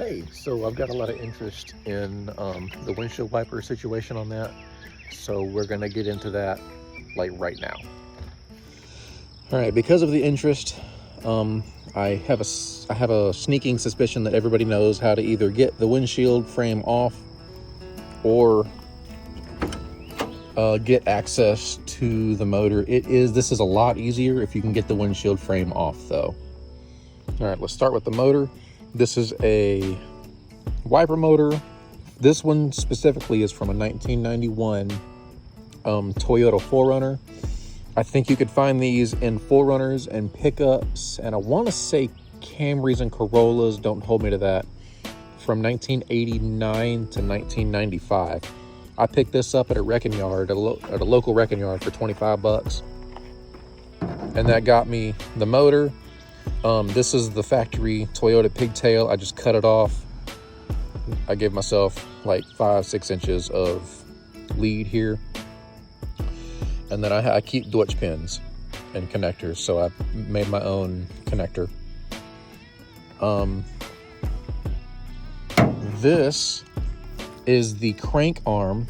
Hey, so I've got a lot of interest in the windshield wiper situation on that, so we're gonna get into that like right now. All right, because of the interest, I have a sneaking suspicion that everybody knows how to either get the windshield frame off or get access to the motor. This is a lot easier if you can get the windshield frame off, though. All right, let's start with the motor. This is a wiper motor. This one specifically is from a 1991 Toyota 4Runner. I think you could find these in 4Runners and pickups, and I want to say Camrys and Corollas, don't hold me to that, from 1989 to 1995. I picked this up at a wrecking yard, at a local wrecking yard for 25 bucks. And that got me the motor. This is the factory Toyota pigtail. I just cut it off. I gave myself like 5-6 inches of lead here. And then I keep Deutsch pins and connectors, so I made my own connector. This is the crank arm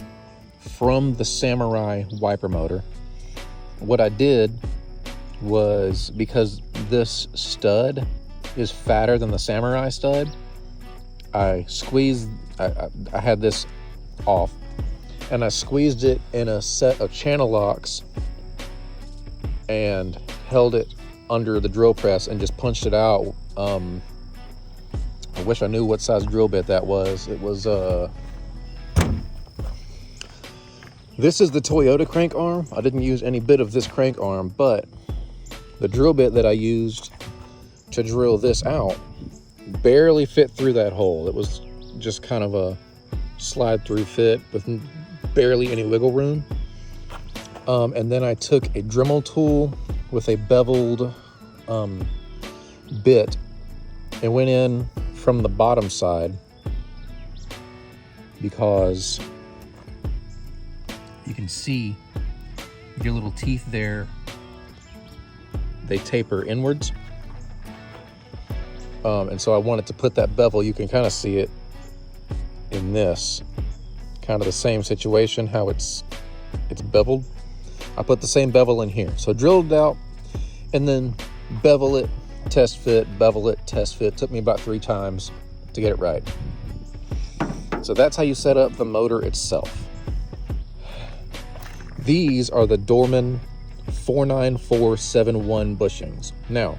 from the Samurai wiper motor. What I did was, because this stud is fatter than the Samurai stud, I had this off and I squeezed it in a set of channel locks and held it under the drill press and just punched it out. I wish I knew what size drill bit that was. It was this is the Toyota crank arm. I didn't use any bit of this crank arm, but the drill bit that I used to drill this out barely fit through that hole. It was just kind of a slide through fit with barely any wiggle room. And then I took a Dremel tool with a beveled bit and went in from the bottom side, because you can see your little teeth there, they taper inwards. And so I wanted to put that bevel, you can kind of see it in this, kind of the same situation, how it's beveled. I put the same bevel in here. So drilled it out and then bevel it, test fit, bevel it, test fit. Took me about 3 times to get it right. So that's how you set up the motor itself. These are the Dorman 49471 bushings. Now,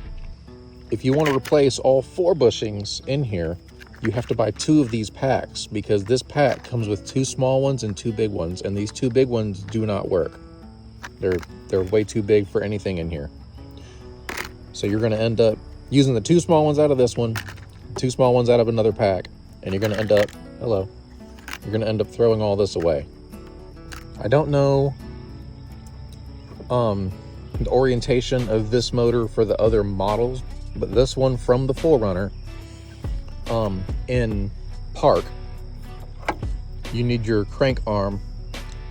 if you want to replace all 4 bushings in here, you have to buy 2 of these packs, because this pack comes with 2 small ones and 2 big ones, and these 2 big ones do not work. They're way too big for anything in here. So you're going to end up using the 2 small ones out of this one, 2 small ones out of another pack, and you're going to end up, you're going to end up throwing all this away. I don't know the orientation of this motor for the other models, but this one from the 4Runner, in park, you need your crank arm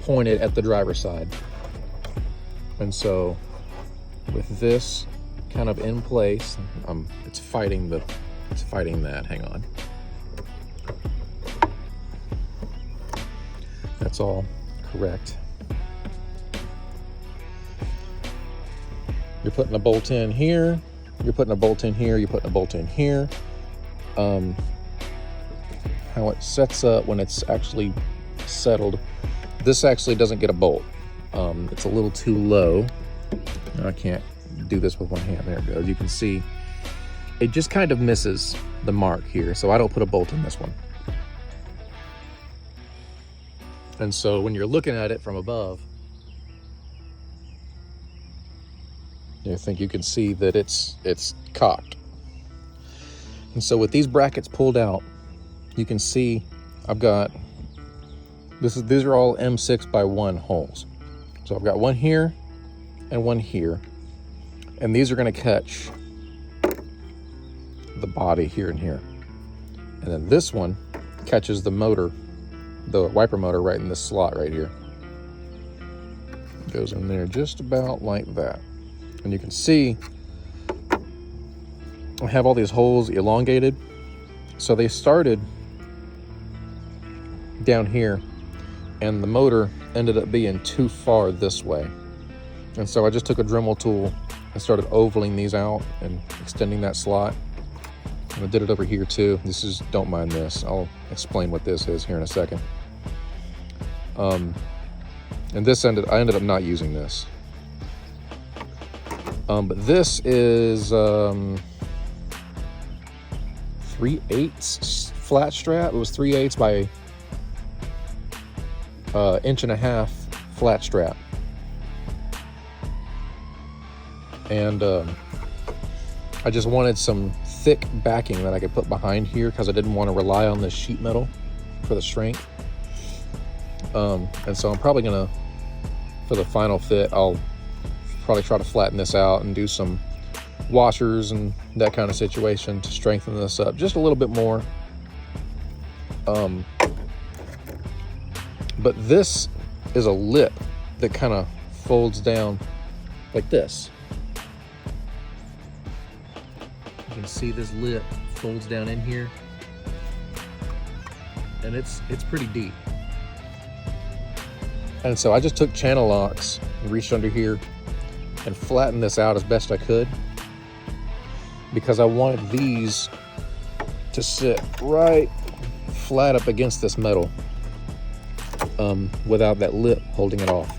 pointed at the driver's side. And so with this kind of in place, it's fighting that, hang on. That's all correct. You're putting a bolt in here, you're putting a bolt in here, you're putting a bolt in here. How it sets up when it's actually settled, this actually doesn't get a bolt. It's a little too low. I can't do this with one hand. There it goes. You can see it just kind of misses the mark here, so I don't put a bolt in this one. And so when you're looking at it from above, I think you can see that it's cocked. And so with these brackets pulled out, you can see I've got these are all M6x1 holes. So I've got one here and one here, and these are going to catch the body here and here, and then this one catches the motor, the wiper motor, right in this slot right here. It goes in there just about like that. And you can see I have all these holes elongated So they started down here, and the motor ended up being too far this way. And so I just took a Dremel tool and started ovaling these out and extending that slot. And I did it over here too. This is, don't mind this. I'll explain what this is here in a second. And this I ended up not using this. But this is 3/8 flat strap. It was 3/8 by 1.5 inch flat strap. And I just wanted some thick backing that I could put behind here because I didn't want to rely on this sheet metal for the strength. And so I'm probably gonna, for the final fit, I'll probably try to flatten this out and do some washers and that kind of situation to strengthen this up just a little bit more. But this is a lip that kind of folds down like this. You can see this lip folds down in here, and it's pretty deep. And so I just took channel locks and reached under here and flattened this out as best I could, because I wanted these to sit right flat up against this metal without that lip holding it off.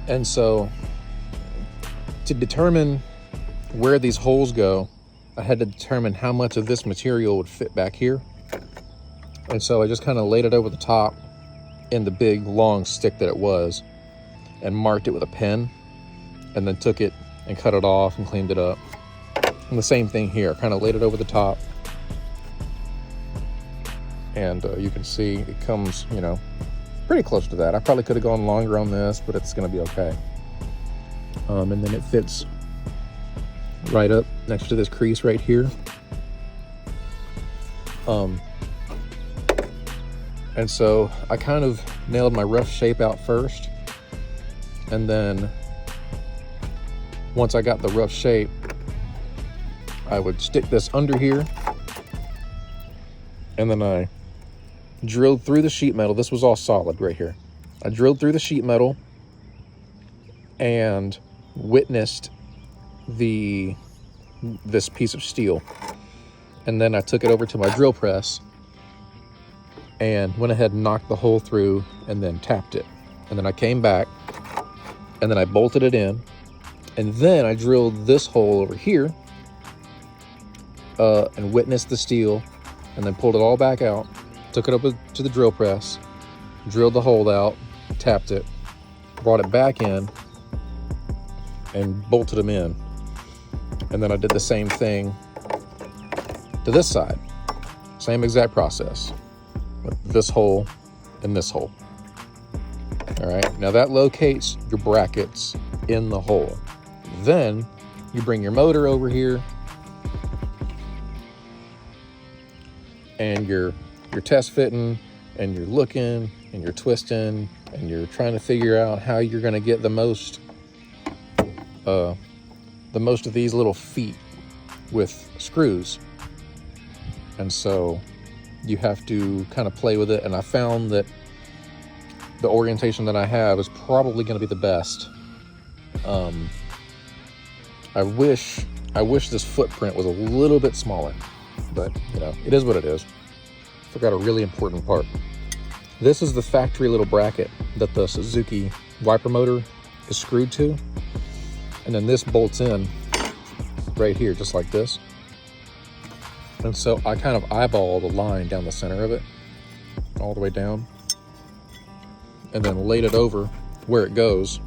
And so to determine where these holes go, I had to determine how much of this material would fit back here. And so I just kind of laid it over the top in the big long stick that it was and marked it with a pen, and then took it and cut it off and cleaned it up. And the same thing here, kind of laid it over the top, and you can see it comes, you know, pretty close to that. I probably could have gone longer on this, but it's going to be okay. And then it fits right up next to this crease right here. And so I kind of nailed my rough shape out first, and then once I got the rough shape, I would stick this under here, and then I drilled through the sheet metal. This was all solid right here. I drilled through the sheet metal and witnessed this piece of steel, and then I took it over to my drill press and went ahead and knocked the hole through and then tapped it. And then I came back and then I bolted it in, and then I drilled this hole over here and witnessed the steel, and then pulled it all back out, took it up to the drill press, drilled the hole out, tapped it, brought it back in, and bolted them in. And then I did the same thing to this side. Same exact process with this hole and this hole. All right, now that locates your brackets in the hole. Then you bring your motor over here, and you're test fitting, and you're looking, and you're twisting, and you're trying to figure out how you're going to get the most of these little feet with screws. And so you have to kind of play with it, and I found that the orientation that I have is probably going to be the best. I wish this footprint was a little bit smaller, but you know, it is what it is. Forgot a really important part. This is the factory little bracket that the Suzuki wiper motor is screwed to, and then this bolts in right here, just like this. And so I kind of eyeballed a line down the center of it, all the way down, and then laid it over where it goes.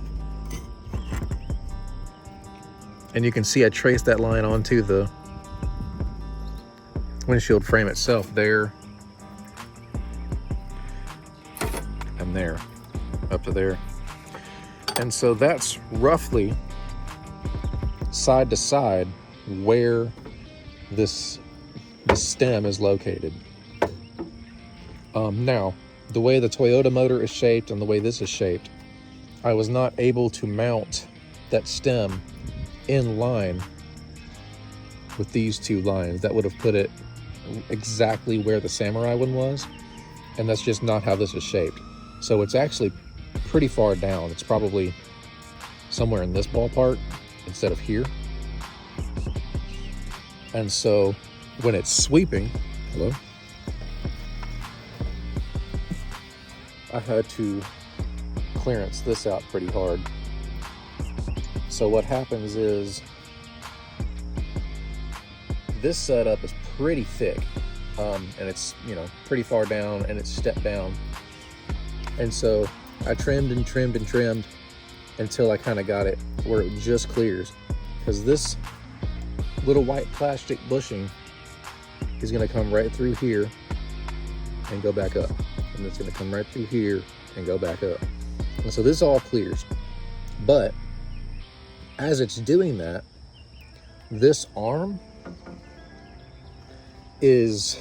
And you can see I traced that line onto the windshield frame itself there, and there, up to there. And so that's roughly side to side where this stem is located. Now, the way the Toyota motor is shaped and the way this is shaped, I was not able to mount that stem in line with these two lines. That would have put it exactly where the Samurai one was, and that's just not how this is shaped. So it's actually pretty far down. It's probably somewhere in this ballpark instead of here. And so when it's sweeping, hello, I had to clearance this out pretty hard. So what happens is this setup is pretty thick, and it's, you know, pretty far down, and it's stepped down. And so I trimmed and trimmed and trimmed until I kind of got it where it just clears, because this little white plastic bushing is going to come right through here and go back up, and it's going to come right through here and go back up. And so this all clears, but as it's doing that, this arm is,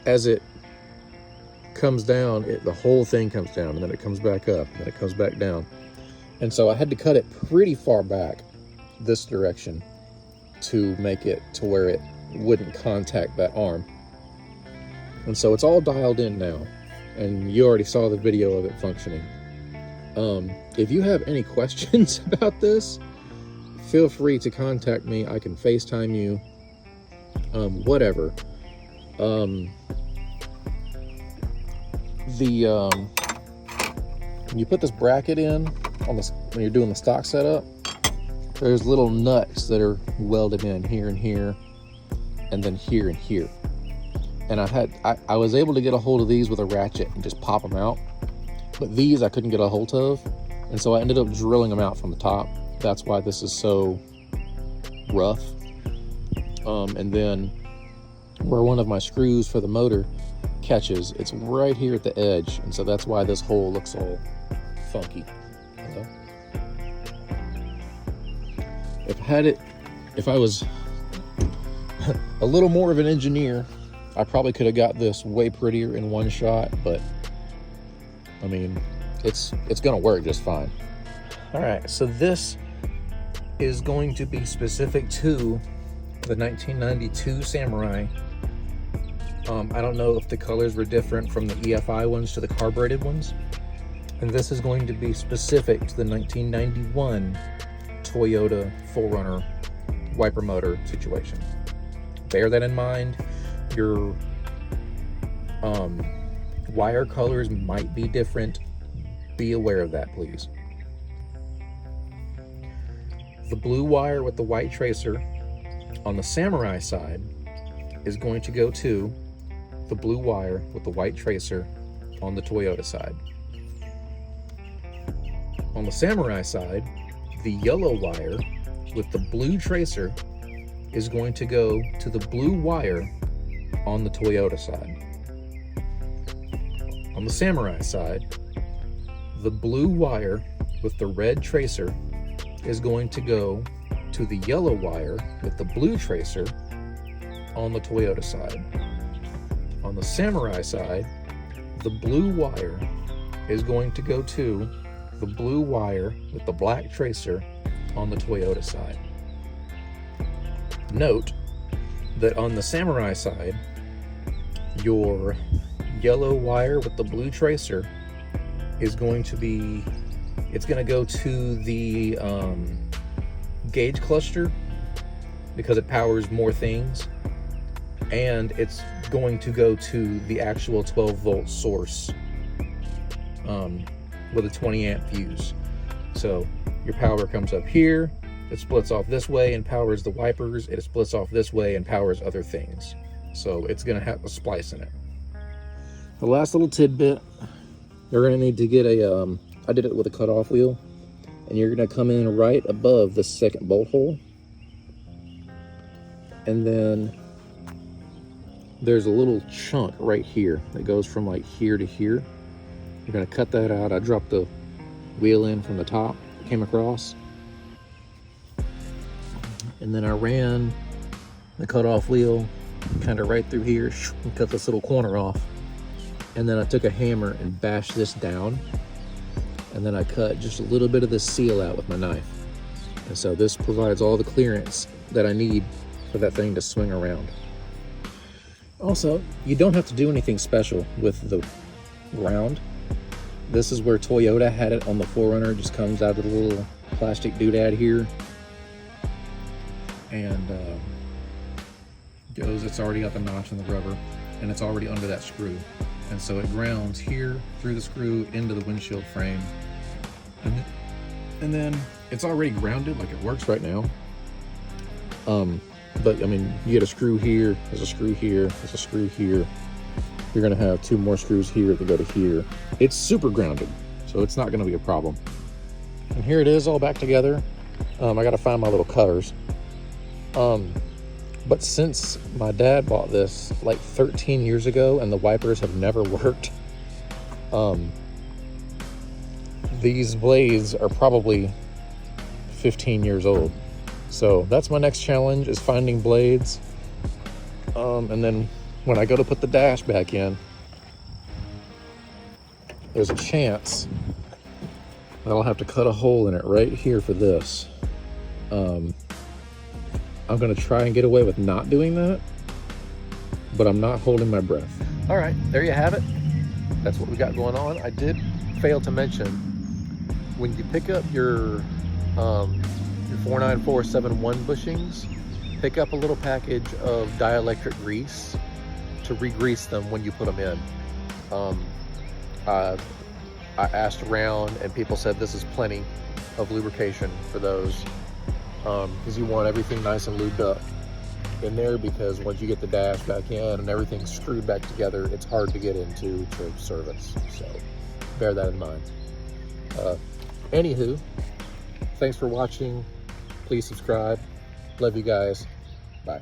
as it comes down, the whole thing comes down, and then it comes back up, and then it comes back down. And so I had to cut it pretty far back this direction to make it to where it wouldn't contact that arm. And so it's all dialed in now, and you already saw the video of it functioning. If you have any questions about this, feel free to contact me. I can FaceTime you, whatever. When you put this bracket in on this, when you're doing the stock setup, there's little nuts that are welded in here and here, and then here and here. And I was able to get a hold of these with a ratchet and just pop them out, but these I couldn't get a hold of, and so I ended up drilling them out from the top. That's why this is so rough. And then where one of my screws for the motor catches, it's right here at the edge, and so that's why this hole looks all funky. If I was a little more of an engineer, I probably could have got this way prettier in one shot, but I mean, it's gonna work just fine. All right, so this is going to be specific to the 1992 Samurai. I don't know if the colors were different from the EFI ones to the carbureted ones. And this is going to be specific to the 1991 Toyota 4Runner wiper motor situation. Bear that in mind. Your wire colors might be different. Be aware of that, please. The blue wire with the white tracer on the Samurai side is going to go to the blue wire with the white tracer on the Toyota side. On the Samurai side, the yellow wire with the blue tracer is going to go to the blue wire on the Toyota side. On the Samurai side, the blue wire with the red tracer is going to go to the yellow wire with the blue tracer on the Toyota side. On the Samurai side, the blue wire is going to go to the blue wire with the black tracer on the Toyota side. Note that on the Samurai side, your yellow wire with the blue tracer is going to be, it's going to go to the gauge cluster because it powers more things, and it's going to go to the actual 12-volt source with a 20 amp fuse. So your power comes up here, it splits off this way and powers the wipers, it splits off this way and powers other things. So it's going to have a splice in it. The last little tidbit, you're going to need to get a, I did it with a cutoff wheel, and you're going to come in right above the second bolt hole. And then there's a little chunk right here that goes from like here to here. You're going to cut that out. I dropped the wheel in from the top, came across. And then I ran the cutoff wheel kind of right through here and cut this little corner off. And then I took a hammer and bashed this down. And then I cut just a little bit of the seal out with my knife. And so this provides all the clearance that I need for that thing to swing around. Also, you don't have to do anything special with the ground. This is where Toyota had it on the 4Runner. It just comes out of the little plastic doodad here. And it's already got the notch in the rubber, and it's already under that screw. And so it grounds here through the screw into the windshield frame. And then it's already grounded, like it works right now. But I mean, you get a screw here, there's a screw here, there's a screw here. You're gonna have 2 more screws here that go to here. It's super grounded, so it's not gonna be a problem. And here it is all back together. I gotta find my little cutters. But since my dad bought this like 13 years ago and the wipers have never worked, these blades are probably 15 years old. So that's my next challenge, is finding blades. And then when I go to put the dash back in, there's a chance that I'll have to cut a hole in it right here for this. I'm gonna try and get away with not doing that, but I'm not holding my breath. All right, there you have it. That's what we got going on. I did fail to mention, when you pick up your 49471 bushings, pick up a little package of dielectric grease to re-grease them when you put them in. I asked around and people said this is plenty of lubrication for those, because you want everything nice and lubed up in there, because once you get the dash back in and everything's screwed back together, it's hard to get into to service. So bear that in mind. Anywho, thanks for watching. Please subscribe. Love you guys. Bye.